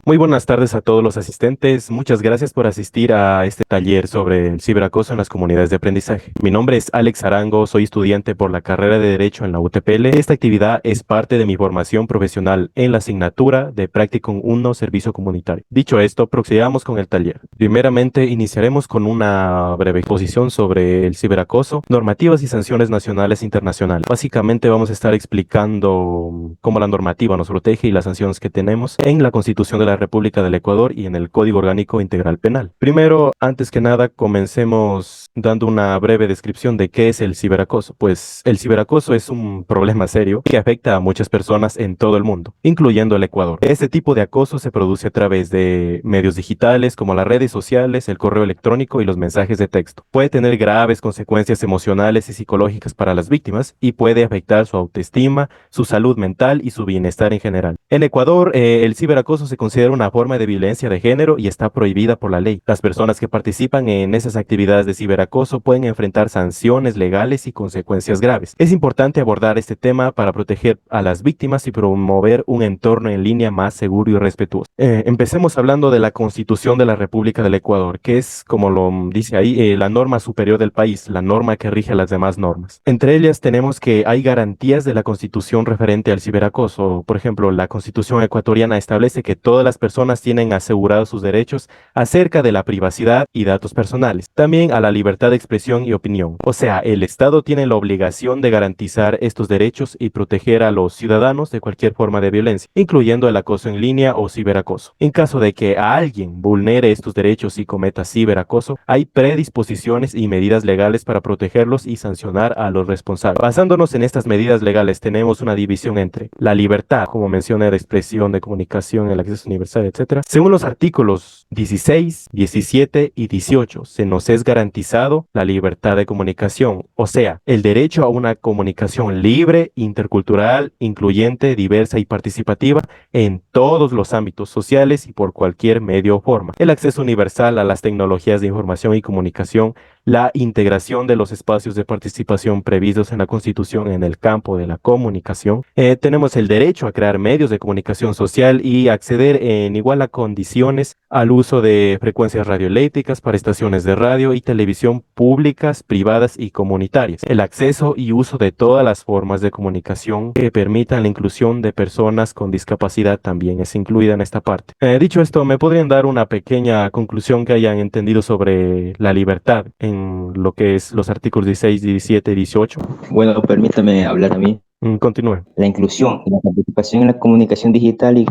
Muy buenas tardes a todos los asistentes. Muchas gracias por asistir a este taller sobre el ciberacoso en las comunidades de aprendizaje. Mi nombre es Alex Arango, soy estudiante por la carrera de Derecho en la UTPL. Esta actividad es parte de mi formación profesional en la asignatura de Practicum 1 Servicio Comunitario. Dicho esto, procedamos con el taller. Primeramente, iniciaremos con una breve exposición sobre el ciberacoso, normativas y sanciones nacionales e internacionales. Básicamente vamos a estar explicando cómo la normativa nos protege y las sanciones que tenemos en la Constitución de la República del Ecuador y en el Código Orgánico Integral Penal. Primero, antes que nada, comencemos dando una breve descripción de qué es el ciberacoso. Pues el ciberacoso es un problema serio que afecta a muchas personas en todo el mundo, incluyendo el Ecuador. Este tipo de acoso se produce a través de medios digitales como las redes sociales, el correo electrónico y los mensajes de texto. Puede tener graves consecuencias emocionales y psicológicas para las víctimas y puede afectar su autoestima, su salud mental y su bienestar en general. En Ecuador, el ciberacoso se considera una forma de violencia de género y está prohibida por la ley. Las personas que participan en esas actividades de ciberacoso pueden enfrentar sanciones legales y consecuencias graves. Es importante abordar este tema para proteger a las víctimas y promover un entorno en línea más seguro y respetuoso. Empecemos hablando de la Constitución de la República del Ecuador, que es, como lo dice ahí, la norma superior del país, la norma que rige a las demás normas. Entre ellas tenemos que hay garantías de la Constitución referente al ciberacoso. Por ejemplo, la Constitución ecuatoriana establece que todas las personas tienen asegurados sus derechos acerca de la privacidad y datos personales, también a la libertad de expresión y opinión. O sea, el Estado tiene la obligación de garantizar estos derechos y proteger a los ciudadanos de cualquier forma de violencia, incluyendo el acoso en línea o ciberacoso. En caso de que a alguien vulnere estos derechos y cometa ciberacoso, hay predisposiciones y medidas legales para protegerlos y sancionar a los responsables. Basándonos en estas medidas legales, tenemos una división entre la libertad, como menciona, de expresión, de comunicación, el acceso universal, etcétera. Según los artículos 16, 17 y 18, se nos es garantizado la libertad de comunicación, o sea, el derecho a una comunicación libre, intercultural, incluyente, diversa y participativa en todos los ámbitos sociales y por cualquier medio o forma. El acceso universal a las tecnologías de información y comunicación, la integración de los espacios de participación previstos en la Constitución en el campo de la comunicación. Tenemos el derecho a crear medios de comunicación social y acceder en igual a condiciones al uso de frecuencias radioeléctricas para estaciones de radio y televisión públicas, privadas y comunitarias. El acceso y uso de todas las formas de comunicación que permitan la inclusión de personas con discapacidad también es incluida en esta parte. Dicho esto, ¿me podrían dar una pequeña conclusión que hayan entendido sobre la libertad en lo que es los artículos 16, 17 y 18? Bueno, permítame hablar a mí. Continúe. La inclusión y la participación en la comunicación digital y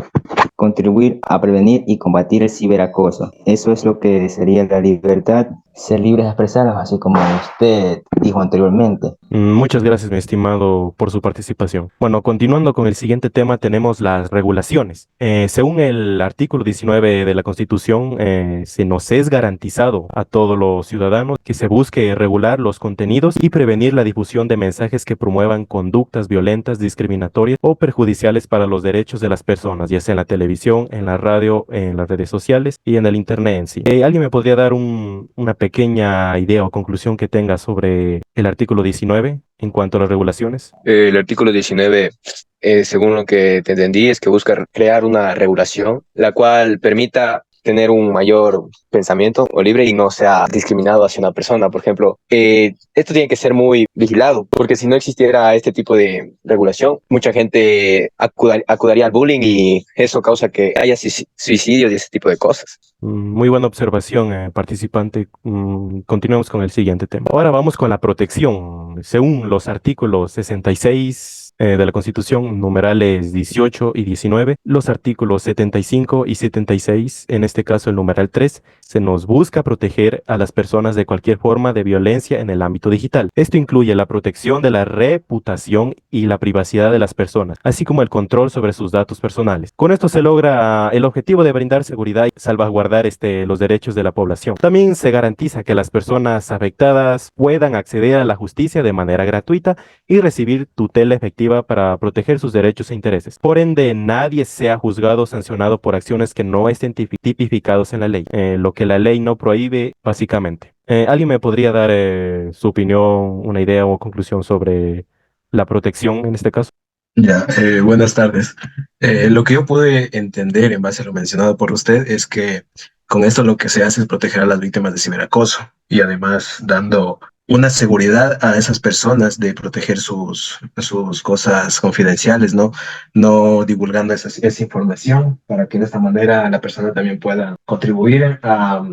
contribuir a prevenir y combatir el ciberacoso. Eso es lo que sería la libertad, ser libres de expresarnos, así como usted dijo anteriormente. Muchas gracias, mi estimado, por su participación. Bueno, continuando con el siguiente tema, tenemos las regulaciones. Según el artículo 19 de la Constitución, se nos es garantizado a todos los ciudadanos que se busque regular los contenidos y prevenir la difusión de mensajes que promuevan conductas violentas, discriminatorias o perjudiciales para los derechos de las personas, ya sea en la televisión, en la radio, en las redes sociales y en el Internet en sí. ¿Alguien me podría dar una pequeña idea o conclusión que tenga sobre el artículo 19 en cuanto a las regulaciones? El artículo 19, según lo que te entendí, es que busca crear una regulación la cual permita tener un mayor pensamiento o libre y no sea discriminado hacia una persona. Por ejemplo, esto tiene que ser muy vigilado, porque si no existiera este tipo de regulación, mucha gente acudiría al bullying y eso causa que haya suicidios y ese tipo de cosas. Muy buena observación, participante. Continuemos con el siguiente tema. Ahora vamos con la protección. Según los artículos 66 de la Constitución, numerales 18 y 19, los artículos 75 y 76, en este caso el numeral 3, se nos busca proteger a las personas de cualquier forma de violencia en el ámbito digital. Esto incluye la protección de la reputación y la privacidad de las personas, así como el control sobre sus datos personales. Con esto se logra el objetivo de brindar seguridad y salvaguardar los derechos de la población. También se garantiza que las personas afectadas puedan acceder a la justicia de manera gratuita y recibir tutela efectiva para proteger sus derechos e intereses. Por ende, nadie sea juzgado o sancionado por acciones que no estén tipificados en la ley, lo que la ley no prohíbe básicamente. ¿Alguien me podría dar su opinión, una idea o conclusión sobre la protección en este caso? Ya, buenas tardes. Lo que yo pude entender en base a lo mencionado por usted es que con esto lo que se hace es proteger a las víctimas de ciberacoso y además dando una seguridad a esas personas de proteger sus cosas confidenciales, ¿no? No divulgando esa información para que de esta manera la persona también pueda contribuir a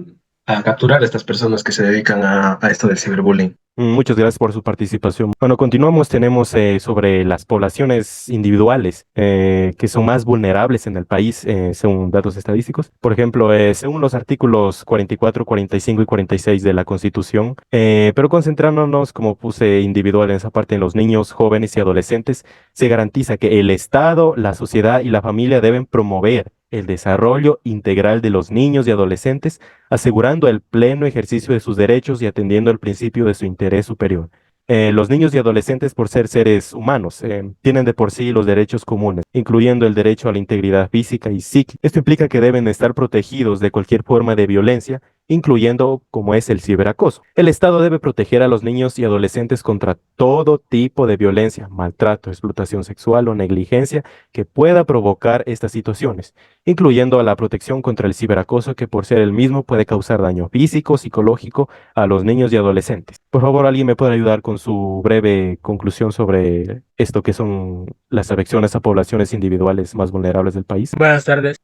capturar a estas personas que se dedican a esto del ciberbullying. Muchas gracias por su participación. Bueno, continuamos. Tenemos sobre las poblaciones individuales que son más vulnerables en el país, según datos estadísticos. Por ejemplo, según los artículos 44, 45 y 46 de la Constitución, pero concentrándonos, como puse individual en esa parte, en los niños, jóvenes y adolescentes, se garantiza que el Estado, la sociedad y la familia deben promover el desarrollo integral de los niños y adolescentes, asegurando el pleno ejercicio de sus derechos y atendiendo el principio de su interés superior. Los niños y adolescentes, por ser seres humanos, tienen de por sí los derechos comunes, incluyendo el derecho a la integridad física y psíquica. Esto implica que deben estar protegidos de cualquier forma de violencia, incluyendo como es el ciberacoso. El Estado debe proteger a los niños y adolescentes contra todo tipo de violencia, maltrato, explotación sexual o negligencia que pueda provocar estas situaciones, incluyendo a la protección contra el ciberacoso, que por ser el mismo puede causar daño físico, psicológico a los niños y adolescentes. Por favor, ¿alguien me puede ayudar con su breve conclusión sobre esto que son las afecciones a poblaciones individuales más vulnerables del país? Buenas tardes.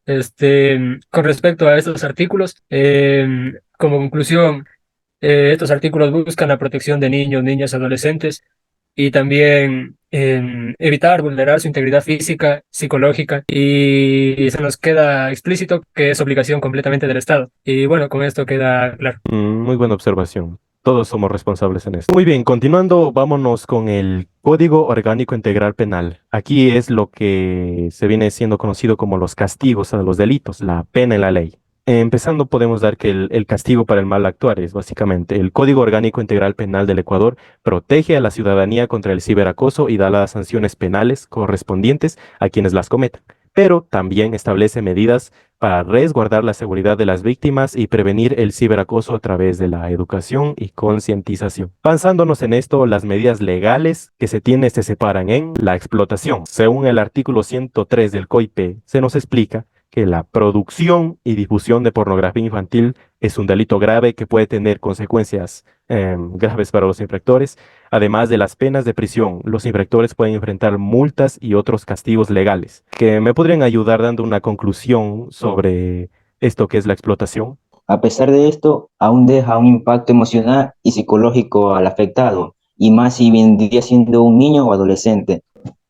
Con respecto a estos artículos, como conclusión, estos artículos buscan la protección de niños, niñas, adolescentes y también evitar vulnerar su integridad física, psicológica, y se nos queda explícito que es obligación completamente del Estado. Y bueno, con esto queda claro. Muy buena observación. Todos somos responsables en esto. Muy bien, continuando, vámonos con el Código Orgánico Integral Penal. Aquí es lo que se viene siendo conocido como los castigos a los delitos, la pena en la ley. Empezando, podemos dar que el castigo para el mal actuar es básicamente el Código Orgánico Integral Penal del Ecuador protege a la ciudadanía contra el ciberacoso y da las sanciones penales correspondientes a quienes las cometan, pero también establece medidas para resguardar la seguridad de las víctimas y prevenir el ciberacoso a través de la educación y concientización. Basándonos en esto, las medidas legales que se tienen se separan en la explotación. Según el artículo 103 del COIP, se nos explica que la producción y difusión de pornografía infantil es un delito grave que puede tener consecuencias graves para los infractores. Además de las penas de prisión, los infractores pueden enfrentar multas y otros castigos legales. ¿Que me podrían ayudar dando una conclusión sobre esto que es la explotación? A pesar de esto, aún deja un impacto emocional y psicológico al afectado, y más si vendría siendo un niño o adolescente.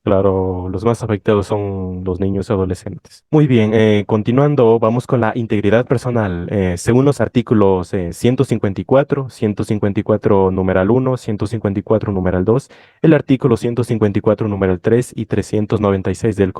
Claro, los más afectados son los niños y adolescentes. Muy bien, continuando, vamos con la integridad personal. Según los artículos 154, 154 numeral 1, 154 numeral 2, el artículo 154 numeral 3 y 396 del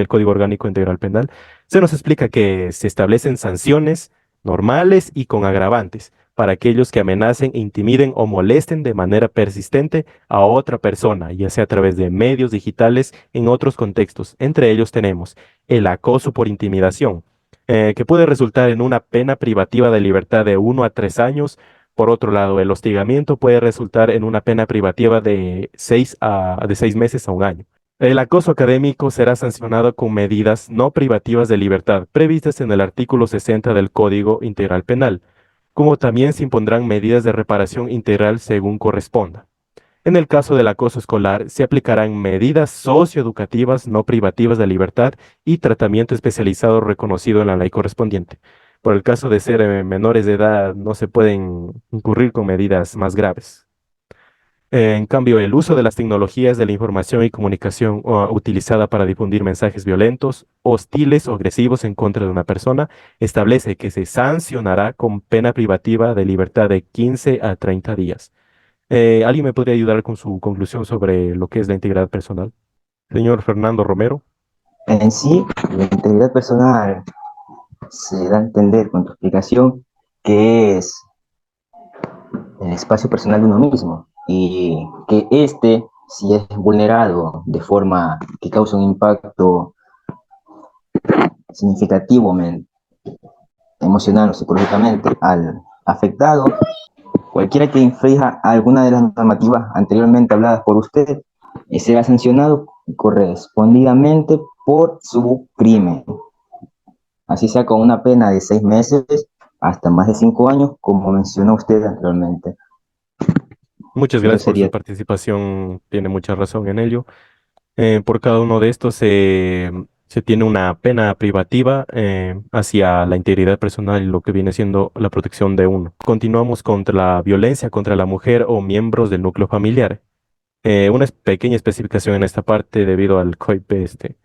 Código Orgánico Integral Penal, se nos explica que se establecen sanciones normales y con agravantes para aquellos que amenacen, intimiden o molesten de manera persistente a otra persona, ya sea a través de medios digitales en otros contextos. Entre ellos tenemos el acoso por intimidación, que puede resultar en una pena privativa de libertad de 1 a 3 años. Por otro lado, el hostigamiento puede resultar en una pena privativa de 6 meses a 1 año. El acoso académico será sancionado con medidas no privativas de libertad previstas en el artículo 60 del Código Integral Penal, como también se impondrán medidas de reparación integral según corresponda. En el caso del acoso escolar, se aplicarán medidas socioeducativas no privativas de libertad y tratamiento especializado reconocido en la ley correspondiente. Por el caso de ser menores de edad, no se pueden incurrir con medidas más graves. En cambio, el uso de las tecnologías de la información y comunicación utilizada para difundir mensajes violentos, hostiles o agresivos en contra de una persona establece que se sancionará con pena privativa de libertad de 15 a 30 días. ¿Alguien me podría ayudar con su conclusión sobre lo que es la integridad personal? Señor Fernando Romero. En sí, la integridad personal se da a entender con tu explicación que es el espacio personal de uno mismo y que si es vulnerado de forma que causa un impacto significativo emocional o psicológicamente al afectado, cualquiera que infrija alguna de las normativas anteriormente habladas por usted será sancionado correspondidamente por su crimen, así sea con una pena de 6 meses hasta más de 5 años, como mencionó usted anteriormente. Muchas Eso gracias por su sería. participación, tiene mucha razón en ello. Por cada uno de estos se tiene una pena privativa hacia la integridad personal y lo que viene siendo la protección de uno. Continuamos contra la violencia contra la mujer o miembros del núcleo familiar. Una pequeña especificación en esta parte debido al COIP este.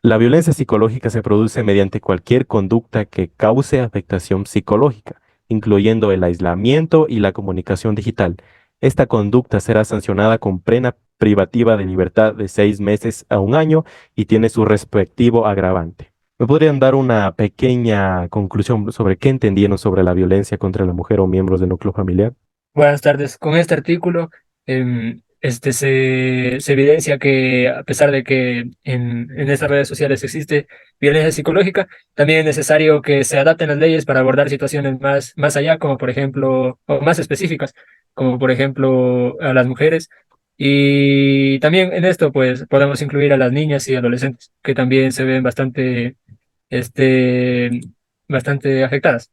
La violencia psicológica se produce mediante cualquier conducta que cause afectación psicológica, incluyendo el aislamiento y la comunicación digital. Esta conducta será sancionada con pena privativa de libertad de 6 meses a un año y tiene su respectivo agravante. ¿Me podrían dar una pequeña conclusión sobre qué entendieron sobre la violencia contra la mujer o miembros del núcleo familiar? Buenas tardes. Con este artículo se evidencia que a pesar de que en estas redes sociales existe violencia psicológica, también es necesario que se adapten las leyes para abordar situaciones más allá, como por ejemplo, o más específicas, como por ejemplo a las mujeres. Y también en esto pues podemos incluir a las niñas y adolescentes, que también se ven este, bastante afectadas,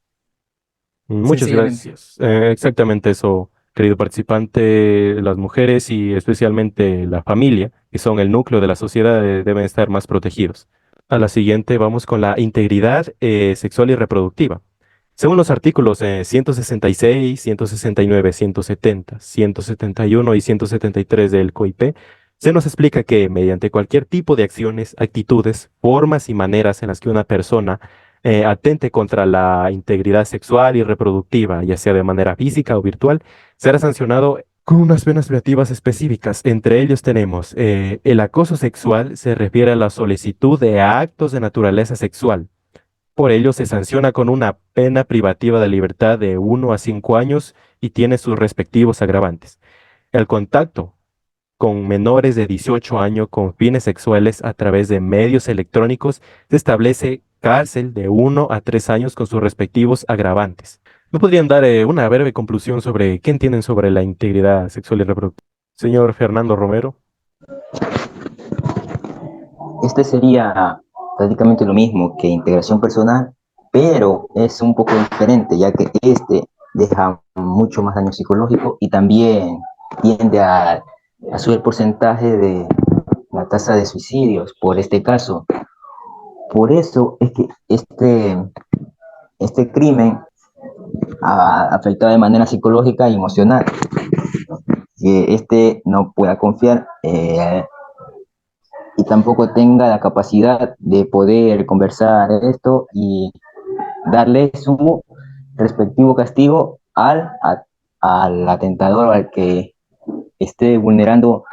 Muchas sencillamente. gracias. Exactamente eso, querido participante, las mujeres y especialmente la familia, que son el núcleo de la sociedad, deben estar más protegidos. A la siguiente vamos con la integridad sexual y reproductiva. Según los artículos 166, 169, 170, 171 y 173 del COIP, se nos explica que mediante cualquier tipo de acciones, actitudes, formas y maneras en las que una persona atente contra la integridad sexual y reproductiva, ya sea de manera física o virtual, será sancionado con unas penas privativas específicas. Entre ellos tenemos el acoso sexual, se refiere a la solicitud de actos de naturaleza sexual. Por ello se sanciona con una pena privativa de libertad de 1 a 5 años y tiene sus respectivos agravantes. El contacto con menores de 18 años con fines sexuales a través de medios electrónicos, se establece cárcel de 1 a 3 años con sus respectivos agravantes. ¿Me podrían dar una breve conclusión sobre qué entienden sobre la integridad sexual y reproductiva? Señor Fernando Romero. Este sería prácticamente lo mismo que integración personal, pero es un poco diferente, ya que este deja mucho más daño psicológico y también tiende a subir el porcentaje de la tasa de suicidios por este caso. Por eso es que este crimen ha afectado de manera psicológica y emocional, que este no pueda confiar y tampoco tenga la capacidad de poder conversar esto y darle su respectivo castigo al atentador o al que esté vulnerando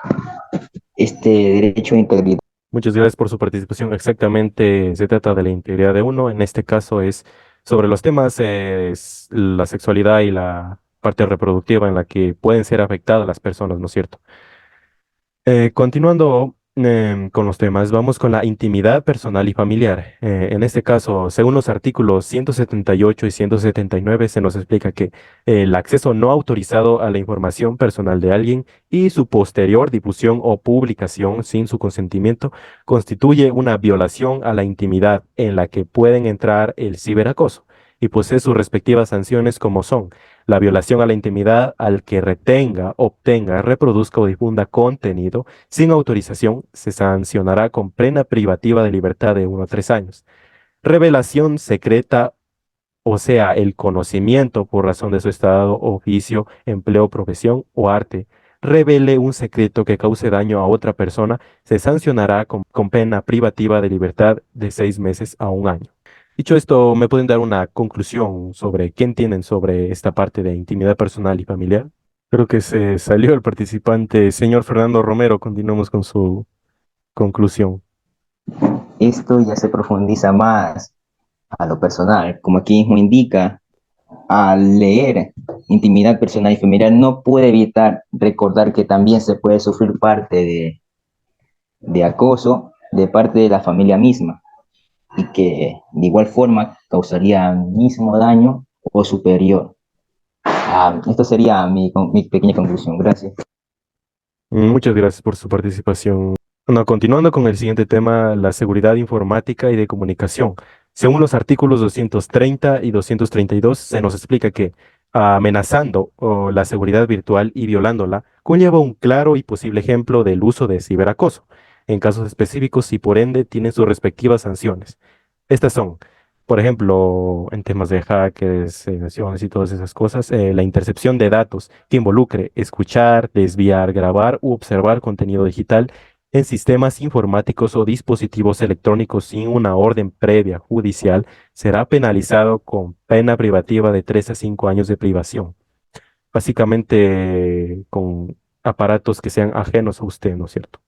este derecho de integridad. Muchas gracias por su participación. Exactamente, se trata de la integridad de uno. En este caso es sobre los temas, la sexualidad y la parte reproductiva en la que pueden ser afectadas las personas, ¿no es cierto? Continuando con los temas, vamos con la intimidad personal y familiar. En este caso, según los artículos 178 y 179, se nos explica que el acceso no autorizado a la información personal de alguien y su posterior difusión o publicación sin su consentimiento constituye una violación a la intimidad en la que pueden entrar el ciberacoso y posee sus respectivas sanciones como son la violación a la intimidad al que retenga, obtenga, reproduzca o difunda contenido sin autorización, se sancionará con pena privativa de libertad de 1 a 3 años. Revelación secreta, o sea, el conocimiento por razón de su estado, oficio, empleo, profesión o arte, revele un secreto que cause daño a otra persona, se sancionará con pena privativa de libertad de 6 meses a un año. Dicho esto, ¿me pueden dar una conclusión sobre qué entienden sobre esta parte de intimidad personal y familiar? Creo que se salió el participante. Señor Fernando Romero, continuamos con su conclusión. Esto ya se profundiza más a lo personal, como aquí mismo indica, al leer intimidad personal y familiar no puede evitar recordar que también se puede sufrir parte de acoso de parte de la familia misma y que de igual forma causaría mismo daño o superior. Esto sería mi pequeña conclusión. Gracias. Muchas gracias por su participación. Bueno, continuando con el siguiente tema, la seguridad informática y de comunicación. Según los artículos 230 y 232, se nos explica que amenazando la seguridad virtual y violándola conlleva un claro y posible ejemplo del uso de ciberacoso, en casos específicos y por ende tienen sus respectivas sanciones. Estas son, por ejemplo, en temas de hackers, naciones y todas esas cosas, la intercepción de datos que involucre escuchar, desviar, grabar u observar contenido digital en sistemas informáticos o dispositivos electrónicos sin una orden previa judicial, será penalizado con pena privativa de 3 a 5 años de privación. Básicamente con aparatos que sean ajenos a usted, ¿no es cierto?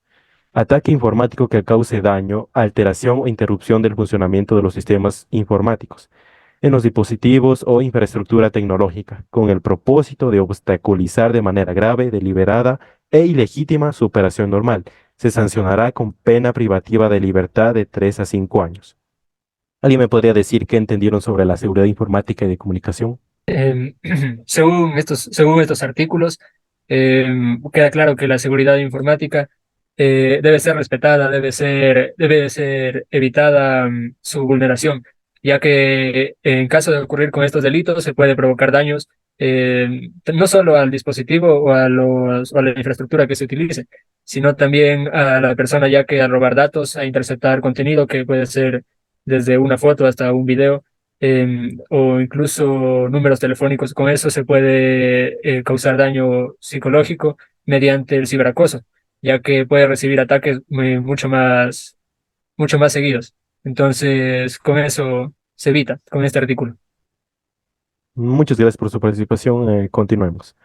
Ataque informático que cause daño, alteración o interrupción del funcionamiento de los sistemas informáticos en los dispositivos o infraestructura tecnológica, con el propósito de obstaculizar de manera grave, deliberada e ilegítima su operación normal. Se sancionará con pena privativa de libertad de 3 a 5 años. ¿Alguien me podría decir qué entendieron sobre la seguridad informática y de comunicación? Em, según estos artículos, queda claro que la seguridad informática debe ser respetada, debe de ser evitada su vulneración, ya que en caso de ocurrir con estos delitos se puede provocar daños no solo al dispositivo o a la infraestructura que se utilice, sino también a la persona, ya que al robar datos, a interceptar contenido que puede ser desde una foto hasta un video o incluso números telefónicos. Con eso se puede causar daño psicológico mediante el ciberacoso, ya que puede recibir ataques mucho más seguidos. Entonces, con eso se evita, con este artículo. Muchas gracias por su participación. Continuemos.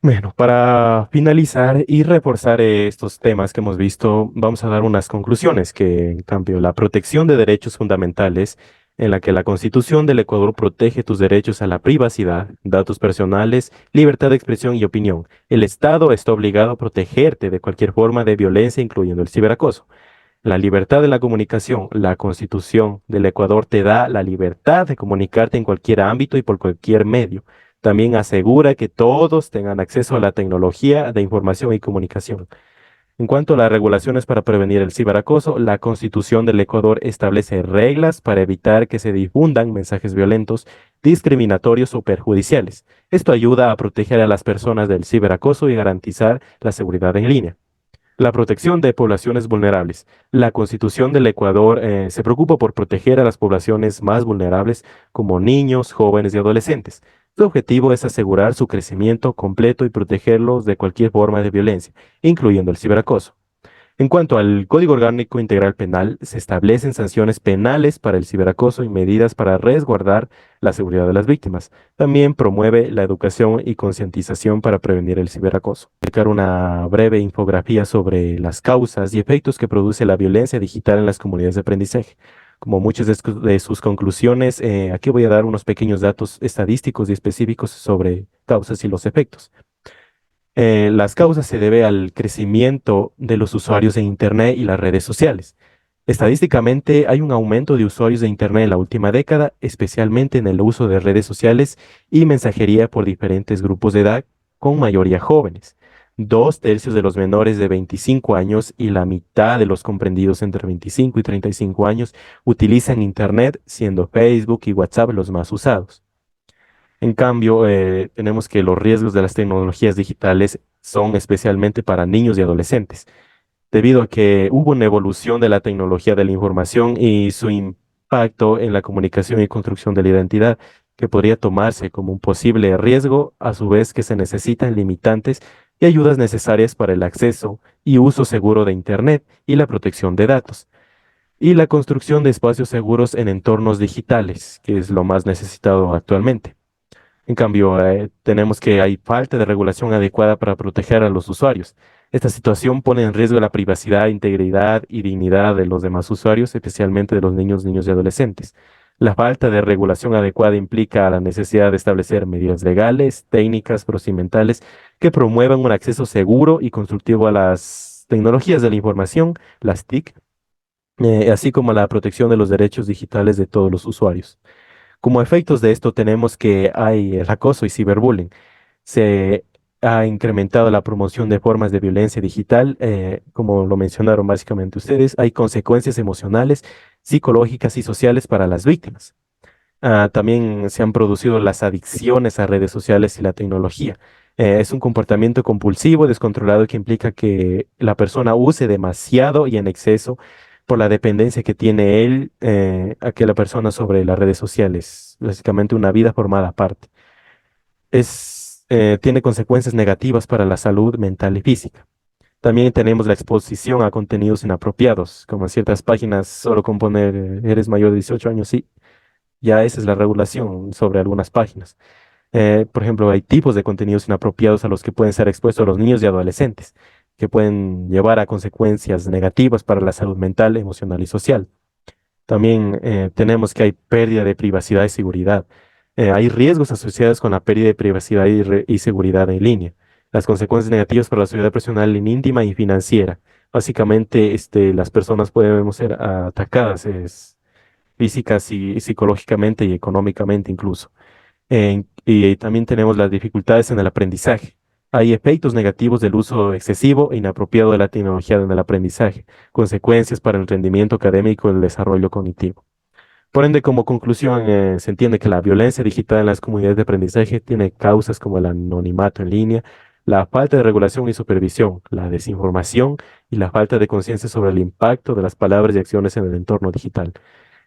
Bueno, para finalizar y reforzar estos temas que hemos visto, vamos a dar unas conclusiones que, en cambio, la protección de derechos fundamentales, en la que la Constitución del Ecuador protege tus derechos a la privacidad, datos personales, libertad de expresión y opinión. El Estado está obligado a protegerte de cualquier forma de violencia, incluyendo el ciberacoso. La libertad de la comunicación. La Constitución del Ecuador te da la libertad de comunicarte en cualquier ámbito y por cualquier medio. También asegura que todos tengan acceso a la tecnología de información y comunicación. En cuanto a las regulaciones para prevenir el ciberacoso, la Constitución del Ecuador establece reglas para evitar que se difundan mensajes violentos, discriminatorios o perjudiciales. Esto ayuda a proteger a las personas del ciberacoso y garantizar la seguridad en línea. La protección de poblaciones vulnerables. La Constitución del Ecuador se preocupa por proteger a las poblaciones más vulnerables como niños, jóvenes y adolescentes. Su objetivo es asegurar su crecimiento completo y protegerlos de cualquier forma de violencia, incluyendo el ciberacoso. En cuanto al Código Orgánico Integral Penal, se establecen sanciones penales para el ciberacoso y medidas para resguardar la seguridad de las víctimas. También promueve la educación y concientización para prevenir el ciberacoso. Explicar una breve infografía sobre las causas y efectos que produce la violencia digital en las comunidades de aprendizaje. Como muchas de sus conclusiones, aquí voy a dar unos pequeños datos estadísticos y específicos sobre causas y los efectos. Las causas se debe al crecimiento de los usuarios de Internet y las redes sociales. Estadísticamente, hay un aumento de usuarios de Internet en la última década, especialmente en el uso de redes sociales y mensajería por diferentes grupos de edad, con mayoría jóvenes. 2/3 de los menores de 25 años y la mitad de los comprendidos entre 25 y 35 años utilizan Internet, siendo Facebook y WhatsApp los más usados. En cambio, tenemos que los riesgos de las tecnologías digitales son especialmente para niños y adolescentes, debido a que hubo una evolución de la tecnología de la información y su impacto en la comunicación y construcción de la identidad, que podría tomarse como un posible riesgo, a su vez que se necesitan limitantes y ayudas necesarias para el acceso y uso seguro de Internet y la protección de datos, y la construcción de espacios seguros en entornos digitales, que es lo más necesitado actualmente. En cambio, tenemos que hay falta de regulación adecuada para proteger a los usuarios. Esta situación pone en riesgo la privacidad, integridad y dignidad de los demás usuarios, especialmente de los niños, niños y adolescentes. La falta de regulación adecuada implica la necesidad de establecer medidas legales, técnicas, procedimentales que promuevan un acceso seguro y constructivo a las tecnologías de la información, las TIC, así como a la protección de los derechos digitales de todos los usuarios. Como efectos de esto tenemos que hay el acoso y ciberbullying. Se ha incrementado la promoción de formas de violencia digital, como lo mencionaron básicamente ustedes. Hay consecuencias emocionales, psicológicas y sociales para las víctimas. También se han producido las adicciones a redes sociales y la tecnología. Es un comportamiento compulsivo, descontrolado, que implica que la persona use demasiado y en exceso por la dependencia que tiene él, aquella persona sobre las redes sociales. Básicamente una vida formada aparte. Tiene consecuencias negativas para la salud mental y física. También tenemos la exposición a contenidos inapropiados, como en ciertas páginas, solo con poner eres mayor de 18 años, sí, ya esa es la regulación sobre algunas páginas. Por ejemplo, hay tipos de contenidos inapropiados a los que pueden ser expuestos los niños y adolescentes, que pueden llevar a consecuencias negativas para la salud mental, emocional y social. También tenemos que hay pérdida de privacidad y seguridad. Hay riesgos asociados con la pérdida de privacidad y seguridad en línea. Las consecuencias negativas para la seguridad personal, íntima y financiera. Básicamente, las personas pueden ser atacadas físicas y psicológicamente y económicamente incluso. Y también tenemos las dificultades en el aprendizaje. Hay efectos negativos del uso excesivo e inapropiado de la tecnología en el aprendizaje, consecuencias para el rendimiento académico y el desarrollo cognitivo. Por ende, como conclusión, se entiende que la violencia digital en las comunidades de aprendizaje tiene causas como el anonimato en línea, la falta de regulación y supervisión, la desinformación y la falta de conciencia sobre el impacto de las palabras y acciones en el entorno digital.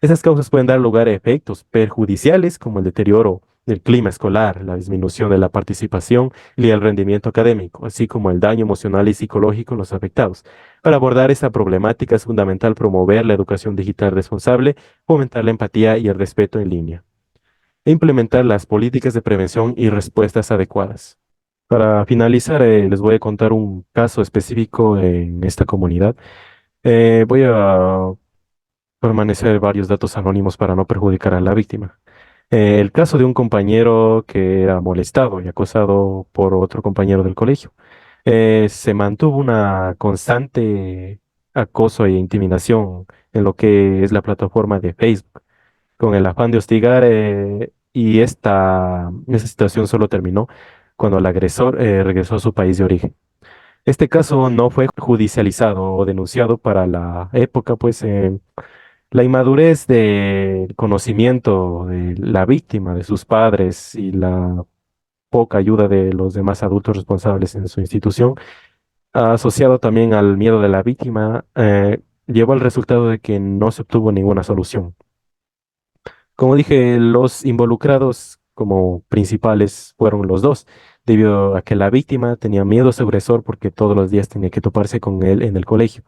Esas causas pueden dar lugar a efectos perjudiciales como el deterioro del clima escolar, la disminución de la participación y el rendimiento académico, así como el daño emocional y psicológico en los afectados. Para abordar esta problemática es fundamental promover la educación digital responsable, fomentar la empatía y el respeto en línea, e implementar las políticas de prevención y respuestas adecuadas. Para finalizar, les voy a contar un caso específico en esta comunidad. Voy a permanecer varios datos anónimos para no perjudicar a la víctima. El caso de un compañero que era molestado y acosado por otro compañero del colegio. Se mantuvo una constante acoso e intimidación en lo que es la plataforma de Facebook, con el afán de hostigar, y esa situación solo terminó cuando el agresor regresó a su país de origen. Este caso no fue judicializado o denunciado para la época, pues la inmadurez del conocimiento de la víctima, de sus padres y la poca ayuda de los demás adultos responsables en su institución, asociado también al miedo de la víctima, llevó al resultado de que no se obtuvo ninguna solución. Como dije, los involucrados como principales fueron los dos, debido a que la víctima tenía miedo a su agresor porque todos los días tenía que toparse con él en el colegio.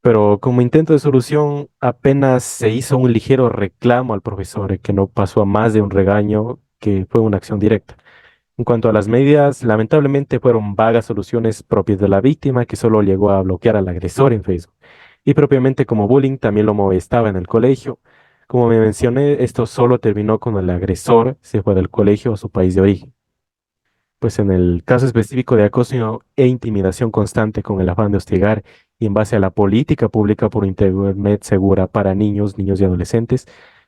Pero como intento de solución, apenas se hizo un ligero reclamo al profesor, que no pasó a más de un regaño, que fue una acción directa. En cuanto a las medidas, lamentablemente fueron vagas soluciones propias de la víctima, que solo llegó a bloquear al agresor en Facebook. Y propiamente como bullying también lo molestaba en el colegio. Como me mencioné, esto solo terminó cuando el agresor se fue del colegio a su país de origen. Pues en el caso específico de acoso e intimidación constante con el afán de hostigar y en base a la política pública por Internet segura para niños, niños y adolescentes,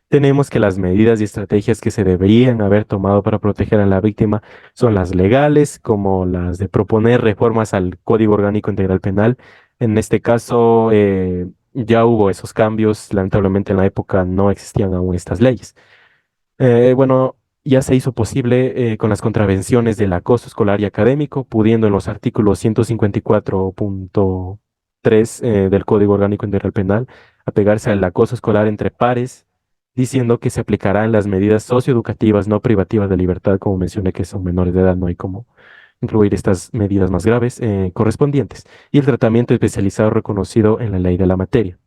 tenemos que las medidas y estrategias que se deberían haber tomado para proteger a la víctima son las legales, como las de proponer reformas al Código Orgánico Integral Penal. En este caso, ya hubo esos cambios. Lamentablemente en la época no existían aún estas leyes. Bueno, ya se hizo posible con las contravenciones del acoso escolar y académico, pudiendo en los artículos 154.3 del Código Orgánico Integral Penal apegarse al acoso escolar entre pares, diciendo que se aplicarán las medidas socioeducativas no privativas de libertad, como mencioné que son menores de edad, no hay como incluir estas medidas más graves correspondientes, y el tratamiento especializado reconocido en la ley de la materia.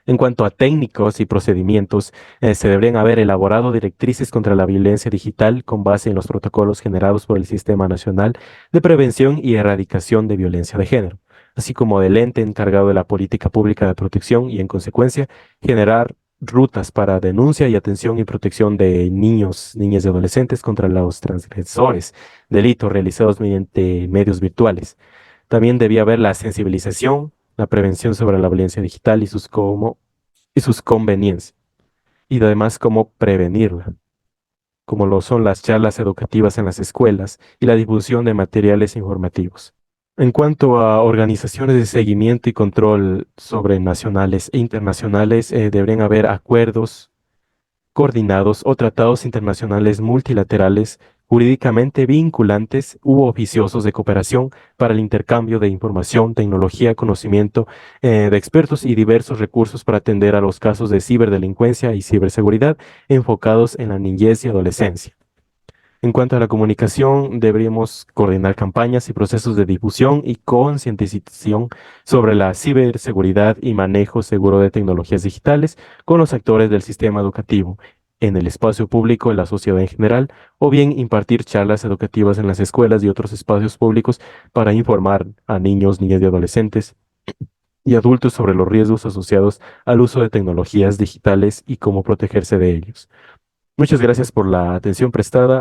En cuanto a técnicos y procedimientos, se deberían haber elaborado directrices contra la violencia digital con base en los protocolos generados por el Sistema Nacional de Prevención y Erradicación de Violencia de Género, así como del ente encargado de la política pública de protección y, en consecuencia, generar rutas para denuncia y atención y protección de niños, niñas y adolescentes contra los transgresores, delitos realizados mediante medios virtuales. También debía haber la sensibilización, la prevención sobre la violencia digital y sus conveniencias, y además cómo prevenirla. como lo son las charlas educativas en las escuelas y la difusión de materiales informativos. En cuanto a organizaciones de seguimiento y control sobre nacionales e internacionales, deberían haber acuerdos coordinados o tratados internacionales multilaterales jurídicamente vinculantes u oficiosos de cooperación para el intercambio de información, tecnología, conocimiento de expertos y diversos recursos para atender a los casos de ciberdelincuencia y ciberseguridad enfocados en la niñez y adolescencia. En cuanto a la comunicación, deberíamos coordinar campañas y procesos de difusión y concientización sobre la ciberseguridad y manejo seguro de tecnologías digitales con los actores del sistema educativo, en el espacio público, en la sociedad en general, o bien impartir charlas educativas en las escuelas y otros espacios públicos para informar a niños, niñas y adolescentes y adultos sobre los riesgos asociados al uso de tecnologías digitales y cómo protegerse de ellos. Muchas gracias por la atención prestada.